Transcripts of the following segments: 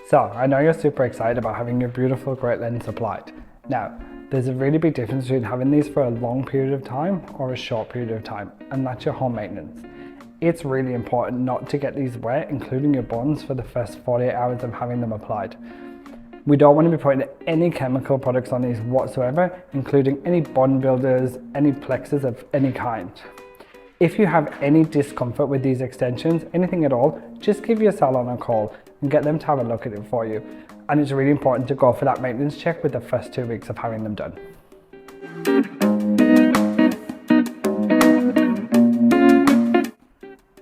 So I know you're super excited about having your beautiful great lens applied. Now, there's a really big difference between having these for a long period of time or a short period of time, and that's your home maintenance. It's really important not to get these wet, including your bonds, for the first 48 hours of having them applied. We don't want to be putting any chemical products on these whatsoever, including any bond builders, any plexes of any kind. If you have any discomfort with these extensions, anything at all, just give your salon a call and get them to have a look at it for you. And it's really important to go for that maintenance check with the first 2 weeks of having them done.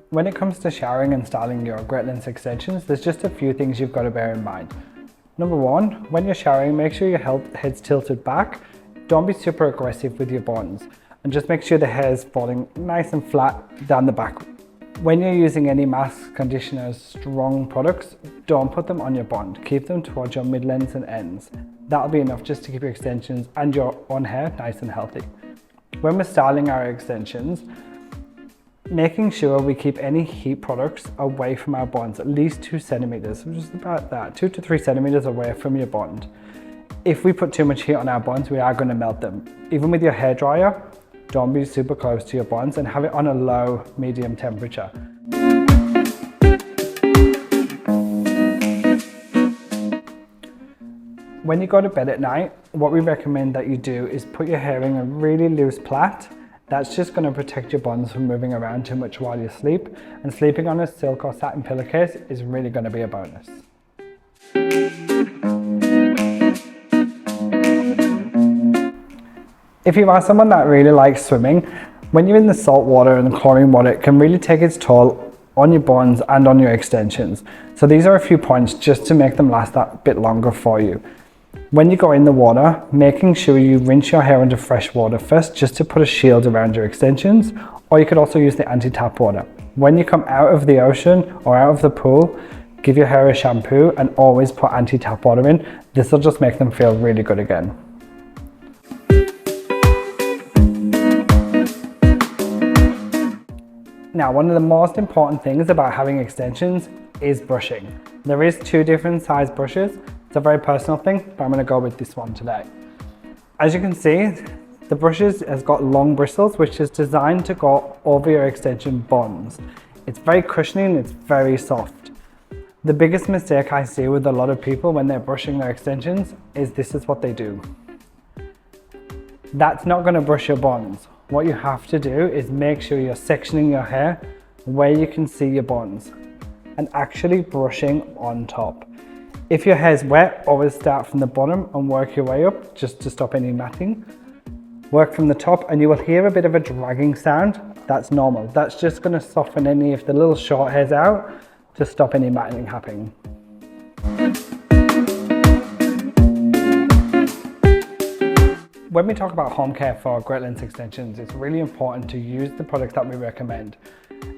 When it comes to showering and styling your great lens extensions, there's just a few things you've got to bear in mind. Number one, when you're showering, make sure your head's tilted back. Don't be super aggressive with your bonds, and just make sure the hair is falling nice and flat down the back. When you're using any mask, conditioners, strong products, don't put them on your bond. Keep them towards your mid-lengths and ends. That'll be enough just to keep your extensions and your own hair nice and healthy. When we're styling our extensions, making sure we keep any heat products away from our bonds, at least 2 centimeters, just about that, 2 to 3 centimeters away from your bond. If we put too much heat on our bonds, we are going to melt them. Even with your hairdryer, don't be super close to your bonds and have it on a low, medium temperature. When you go to bed at night, what we recommend that you do is put your hair in a really loose plait. That's just going to protect your bonds from moving around too much while you sleep, and sleeping on a silk or satin pillowcase is really going to be a bonus. If you are someone that really likes swimming, when you're in the salt water and the chlorine water, it can really take its toll on your bonds and on your extensions. So these are a few points just to make them last that bit longer for you. When you go in the water, making sure you rinse your hair under fresh water first, just to put a shield around your extensions, or you could also use the anti-tap water. When you come out of the ocean or out of the pool, give your hair a shampoo and always put anti-tap water in. This will just make them feel really good again. Now, one of the most important things about having extensions is brushing. There is 2 different size brushes. It's a very personal thing, but I'm going to go with this one today. As you can see, the brushes has got long bristles, which is designed to go over your extension bonds. It's very cushioning, it's very soft. The biggest mistake I see with a lot of people when they're brushing their extensions is this is what they do. That's not going to brush your bonds. What you have to do is make sure you're sectioning your hair where you can see your bonds and actually brushing on top. If your hair is wet, always start from the bottom and work your way up just to stop any matting. Work from the top and you will hear a bit of a dragging sound. That's normal. That's just going to soften any of the little short hairs out to stop any matting happening. When we talk about home care for great lens extensions, it's really important to use the products that we recommend.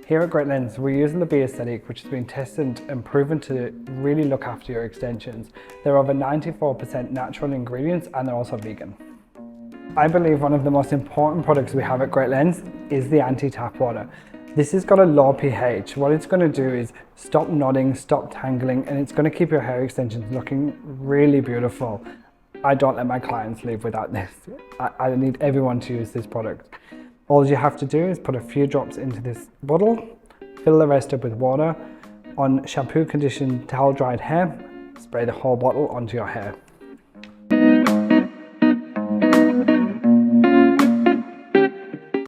Here at Great Lens, we're using the Be Aesthetic, which has been tested and proven to really look after your extensions. They're over 94% natural ingredients and they're also vegan. I believe one of the most important products we have at Great Lens is the anti-tap water. This has got a low pH. What it's going to do is stop knotting, stop tangling, and it's going to keep your hair extensions looking really beautiful. I don't let my clients leave without this. I need everyone to use this product. All you have to do is put a few drops into this bottle, fill the rest up with water. On shampoo conditioned towel dried hair, spray the whole bottle onto your hair.